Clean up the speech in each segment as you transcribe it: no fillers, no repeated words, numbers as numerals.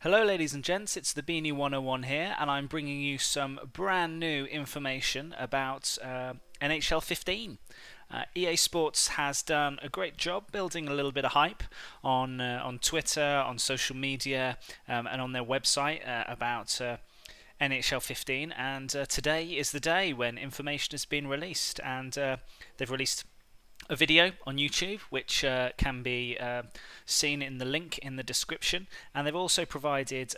Hello ladies and gents, it's the Beanie 101 here, and I'm bringing you some brand new information about NHL 15. EA Sports has done a great job building a little bit of hype on Twitter, on social media, and on their website about NHL 15, and today is the day when information has been released, and they've released a video on YouTube which can be seen in the link in the description, and they've also provided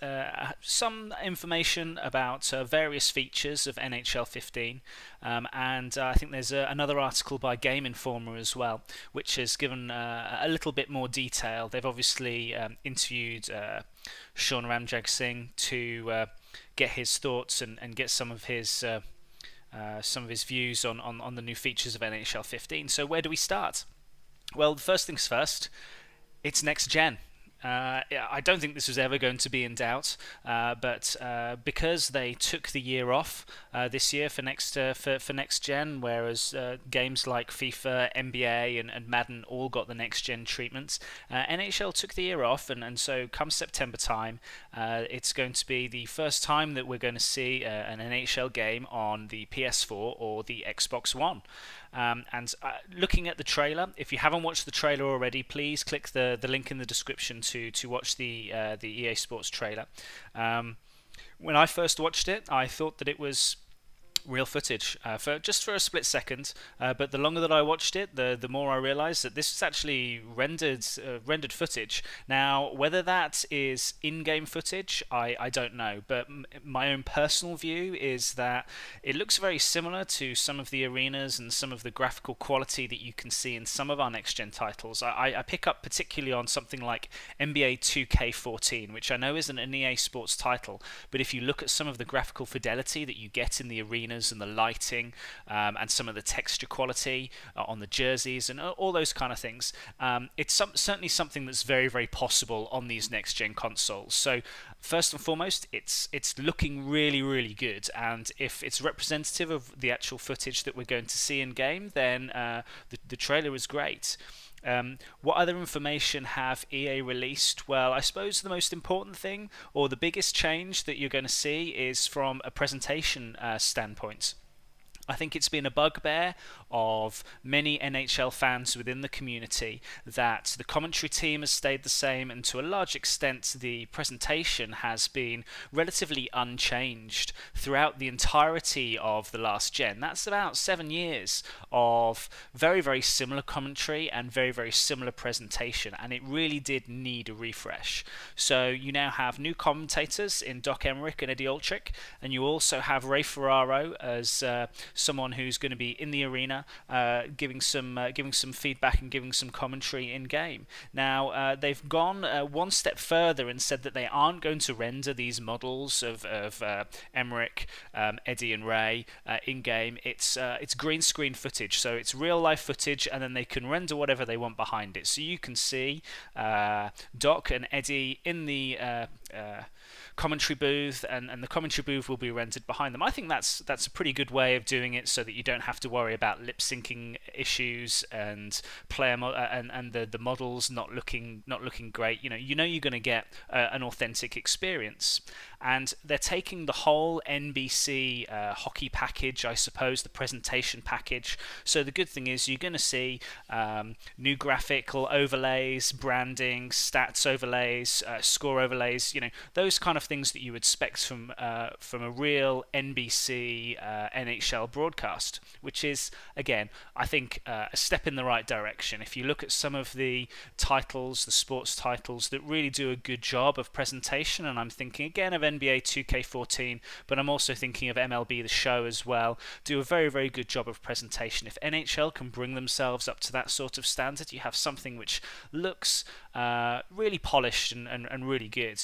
some information about various features of NHL 15, and I think there's another article by Game Informer as well which has given a little bit more detail. They've obviously interviewed Sean Ramjag Singh to get his thoughts and get some of his views on the new features of NHL 15. So where do we start? Well, first things first, it's next gen. I don't think this was ever going to be in doubt, but because they took the year off this year for next gen, whereas games like FIFA, NBA, and Madden all got the next gen treatment, NHL took the year off, and so come September time, it's going to be the first time that we're going to see an NHL game on the PS4 or the Xbox One. And looking at the trailer, if you haven't watched the trailer already, please click the link in the description to watch the EA Sports trailer. When I first watched it, I thought that it was real footage for a split second, but the longer that I watched it, the more I realized that this is actually rendered footage. Now, whether that is in-game footage, I don't know, but my own personal view is that it looks very similar to some of the arenas and some of the graphical quality that you can see in some of our next-gen titles. I pick up particularly on something like NBA 2K14, which I know isn't an EA Sports title, but if you look at some of the graphical fidelity that you get in the arenas and the lighting, and some of the texture quality on the jerseys and all those kind of things, it's certainly something that's very, very possible on these next-gen consoles. So first and foremost, it's looking really, really good, and if it's representative of the actual footage that we're going to see in game, then the trailer is great. What other information have EA released? Well, I suppose the most important thing, or the biggest change that you're going to see, is from a presentation standpoint. I think it's been a bugbear of many NHL fans within the community that the commentary team has stayed the same, and to a large extent the presentation has been relatively unchanged throughout the entirety of the last gen. That's about 7 years of very, very similar commentary and very, very similar presentation, and it really did need a refresh. So you now have new commentators in Doc Emmerich and Eddie Olczyk, and you also have Ray Ferraro as someone who's going to be in the arena, giving some feedback and giving some commentary in game. Now they've gone one step further and said that they aren't going to render these models of Emmerich, Eddie, and Ray in game. It's green screen footage, so it's real life footage, and then they can render whatever they want behind it. So you can see Doc and Eddie in the commentary booth, and the commentary booth will be rendered behind them. I think that's a pretty good way of doing it, so that you don't have to worry about lip syncing issues and and the models not looking great. You know you're going to get an authentic experience, and they're taking the whole NBC hockey package, I suppose, the presentation package. So the good thing is you're going to see new graphical overlays, branding, stats overlays, score overlays. Those kind of things that you would expect from a real NBC NHL broadcast, which is, again, I think a step in the right direction. If you look at some of the titles, the sports titles that really do a good job of presentation, and I'm thinking again of NBA 2K14, but I'm also thinking of MLB The Show as well, do a very, very good job of presentation. If NHL can bring themselves up to that sort of standard, you have something which looks really polished and really good.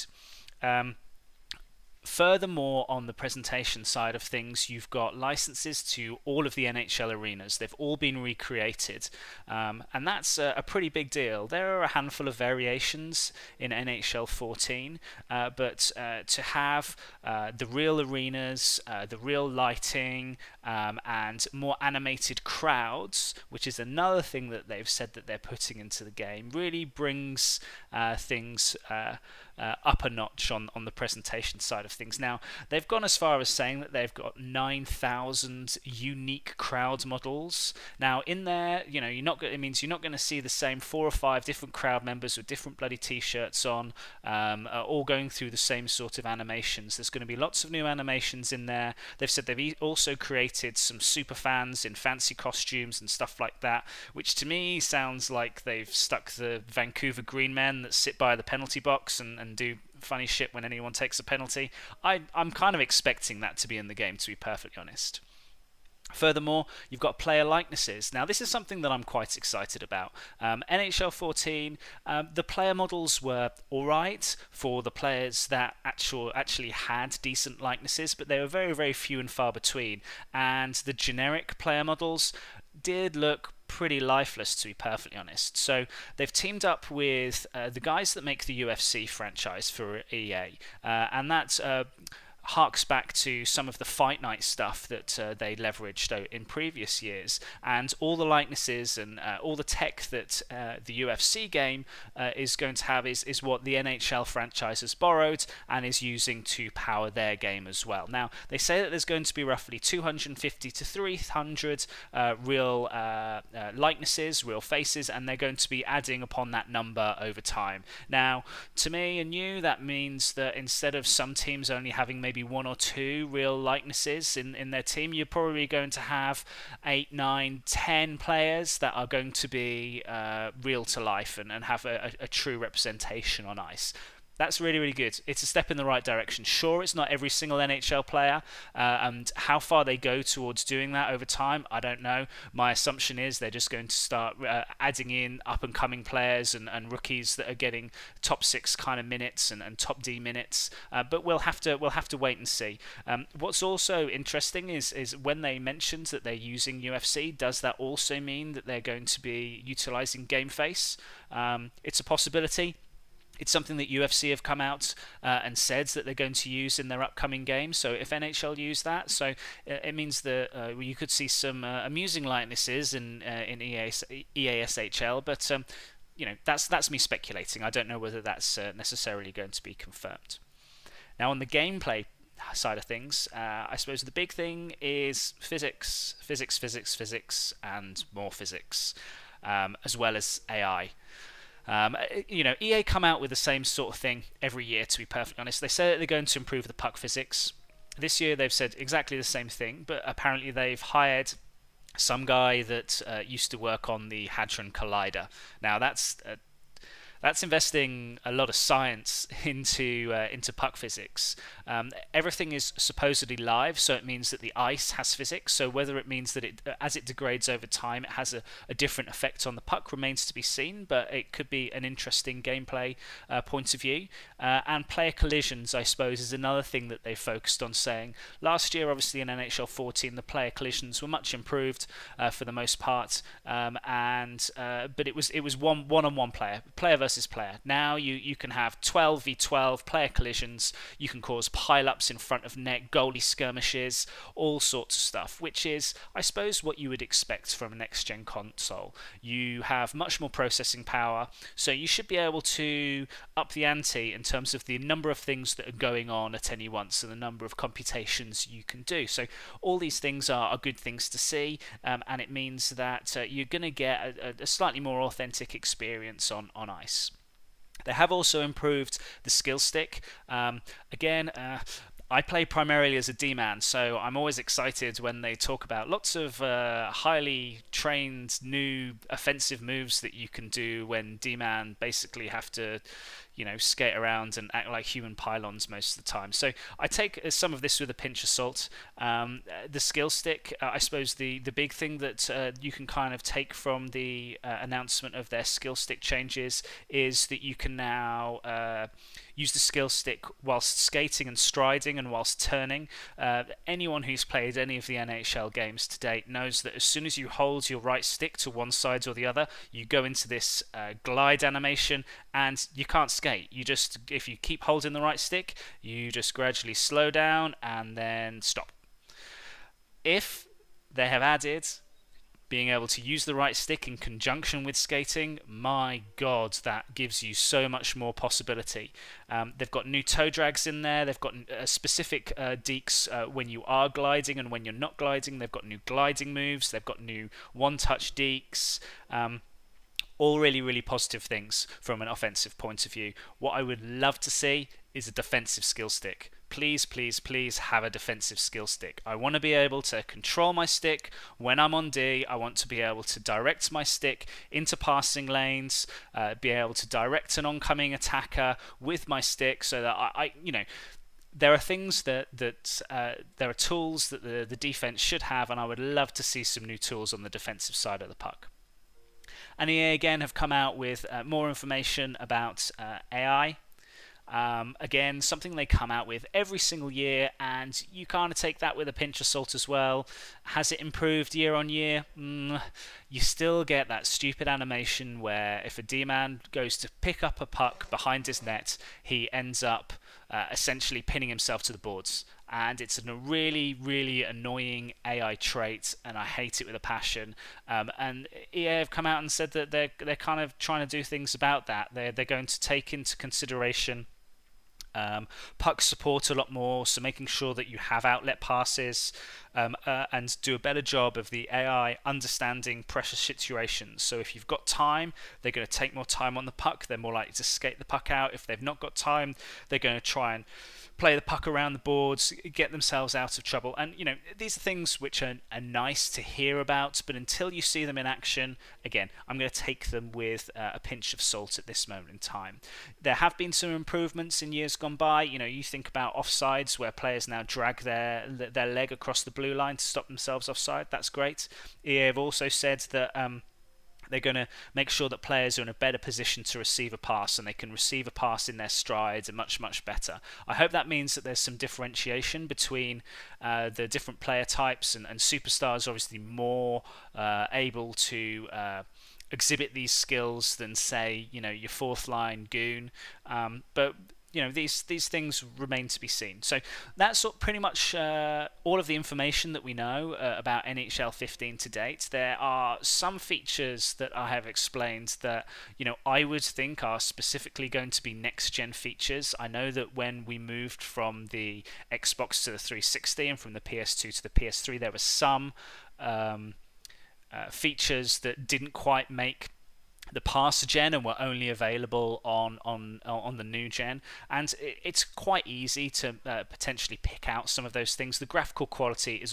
Furthermore, on the presentation side of things, you've got licenses to all of the NHL arenas. They've all been recreated, and that's a pretty big deal. There are a handful of variations in NHL 14, but to have the real arenas, the real lighting, and more animated crowds, which is another thing that they've said that they're putting into the game, really brings things up a notch on the presentation side of things. Now, they've gone as far as saying that they've got 9,000 unique crowd models. Now, in there, it means you're not going to see the same 4 or 5 different crowd members with different bloody t-shirts on, all going through the same sort of animations. There's going to be lots of new animations in there. They've said they've also created some super fans in fancy costumes and stuff like that, which to me sounds like they've stuck the Vancouver Green Men that sit by the penalty box and do funny shit when anyone takes a penalty. I'm kind of expecting that to be in the game, to be perfectly honest. Furthermore, you've got player likenesses. Now, this is something that I'm quite excited about. NHL 14, the player models were alright for the players that actually had decent likenesses, but they were very, very few and far between. And the generic player models did look pretty lifeless, to be perfectly honest. So they've teamed up with the guys that make the UFC franchise for EA, and that's harks back to some of the Fight Night stuff that they leveraged in previous years, and all the likenesses and all the tech that the UFC game is going to have is what the NHL franchise has borrowed and is using to power their game as well. Now, they say that there's going to be roughly 250 to 300 real likenesses, real faces, and they're going to be adding upon that number over time. Now, to me and you, that means that instead of some teams only having maybe 1 or 2 real likenesses in their team, you're probably going to have 8, 9, 10 players that are going to be real to life and have a true representation on ice. That's really, really good. It's a step in the right direction. Sure, it's not every single NHL player, and how far they go towards doing that over time, I don't know. My assumption is they're just going to start adding in up-and-coming players and rookies that are getting top 6 kind of minutes and top D minutes. But we'll have to wait and see. What's also interesting is when they mentioned that they're using UFC, does that also mean that they're going to be utilizing Game Face? It's a possibility. It's something that UFC have come out and said that they're going to use in their upcoming games. So if NHL use that, so it means that you could see some amusing likenesses in EASHL. But that's me speculating. I don't know whether that's necessarily going to be confirmed. Now, on the gameplay side of things, I suppose the big thing is physics, and more physics, as well as AI. EA come out with the same sort of thing every year, to be perfectly honest. They say that they're going to improve the puck physics. This year they've said exactly the same thing, but apparently they've hired some guy that used to work on the Hadron Collider. Now that's investing a lot of science into puck physics. Everything is supposedly live, so it means that the ice has physics. So whether it means that as it degrades over time, it has a different effect on the puck remains to be seen. But it could be an interesting gameplay point of view. And player collisions, I suppose, is another thing that they focused on. Saying last year, obviously in NHL 14, the player collisions were much improved for the most part, but it was one-on-one player versus player. Now you can have 12v12 player collisions, you can cause pile-ups in front of net, goalie skirmishes, all sorts of stuff, which is, I suppose, what you would expect from a next-gen console. You have much more processing power, so you should be able to up the ante in terms of the number of things that are going on at any once and the number of computations you can do. So all these things are good things to see, and it means that you're going to get a slightly more authentic experience on ice. They have also improved the skill stick. Again, I play primarily as a D-man, so I'm always excited when they talk about lots of highly trained new offensive moves that you can do when D-man basically have to, skate around and act like human pylons most of the time. So I take some of this with a pinch of salt. The skill stick, I suppose the big thing that you can kind of take from the announcement of their skill stick changes is that you can now use the skill stick whilst skating and striding and whilst turning. Anyone who's played any of the NHL games to date knows that as soon as you hold your right stick to one side or the other, you go into this glide animation and you can't skate. If you keep holding the right stick, you just gradually slow down and then stop. If they have added being able to use the right stick in conjunction with skating, my god, that gives you so much more possibility. They've got new toe drags in there, they've got specific deeks when you are gliding and when you're not gliding, they've got new gliding moves, they've got new one-touch deeks. All really, really positive things from an offensive point of view. What I would love to see is a defensive skill stick. Please, please, please have a defensive skill stick. I want to be able to control my stick when I'm on D. I want to be able to direct my stick into passing lanes, be able to direct an oncoming attacker with my stick so that there are things there are tools that the defense should have, and I would love to see some new tools on the defensive side of the puck. And EA again have come out with more information about AI. Again, something they come out with every single year, and you kind of take that with a pinch of salt as well. Has it improved year on year? You still get that stupid animation where if a D-man goes to pick up a puck behind his net, he ends up essentially pinning himself to the boards. And it's a really, really annoying AI trait, and I hate it with a passion. And EA have come out and said that they're kind of trying to do things about that. They're going to take into consideration puck support a lot more, so making sure that you have outlet passes and do a better job of the AI understanding pressure situations. So if you've got time, they're going to take more time on the puck, they're more likely to skate the puck out. If they've not got time, they're going to try and play the puck around the boards, get themselves out of trouble. And these are things which are nice to hear about, but until you see them in action, again, I'm going to take them with a pinch of salt at this moment in time. There have been some improvements in years gone by. You think about offsides where players now drag their leg across the blue line to stop themselves offside. That's great. EA have also said that they're going to make sure that players are in a better position to receive a pass, and they can receive a pass in their strides and much, much better. I hope that means that there's some differentiation between the different player types, and superstars are obviously more able to exhibit these skills than, say, your fourth line goon. But these things remain to be seen. So that's pretty much all of the information that we know about NHL 15 to date. There are some features that I have explained that I would think are specifically going to be next-gen features. I know that when we moved from the Xbox to the 360 and from the PS2 to the PS3, there were some features that didn't quite make the past gen and were only available on the new gen, and it's quite easy to potentially pick out some of those things. The graphical quality is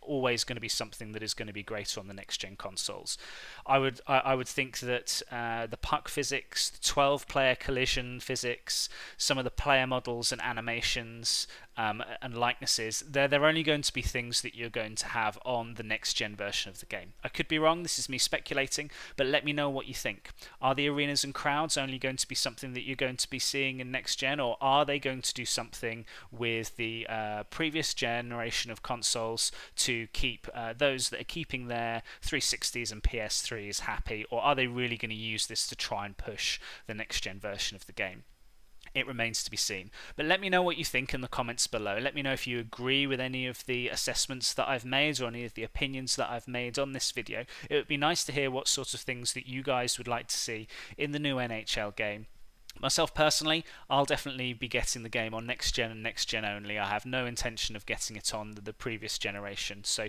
always going to be something that is going to be greater on the next gen consoles. I would think that the puck physics, the 12-player collision physics, some of the player models and animations and likenesses, they're only going to be things that you're going to have on the next gen version of the game. I could be wrong, this is me speculating, but let me know what you think. Are the arenas and crowds only going to be something that you're going to be seeing in next gen, or are they going to do something with the previous generation of consoles to keep those that are keeping their 360s and PS3s happy, or are they really going to use this to try and push the next gen version of the game? It remains to be seen. But let me know what you think in the comments below. Let me know if you agree with any of the assessments that I've made or any of the opinions that I've made on this video. It would be nice to hear what sorts of things that you guys would like to see in the new NHL game. Myself personally, I'll definitely be getting the game on next gen and next gen only. I have no intention of getting it on the previous generation, so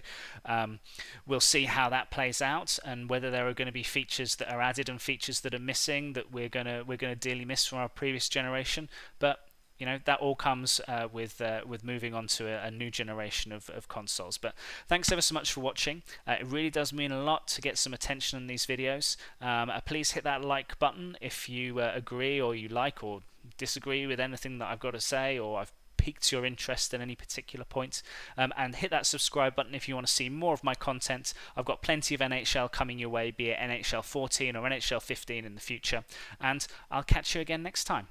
we'll see how that plays out, and whether there are going to be features that are added and features that are missing that we're gonna dearly miss from our previous generation. But that all comes with moving on to a new generation of consoles. But thanks ever so much for watching. It really does mean a lot to get some attention on these videos. Please hit that like button if you agree or you like or disagree with anything that I've got to say, or I've piqued your interest in any particular point, and hit that subscribe button if you want to see more of my content. I've got plenty of NHL coming your way, be it NHL 14 or NHL 15 in the future, and I'll catch you again next time.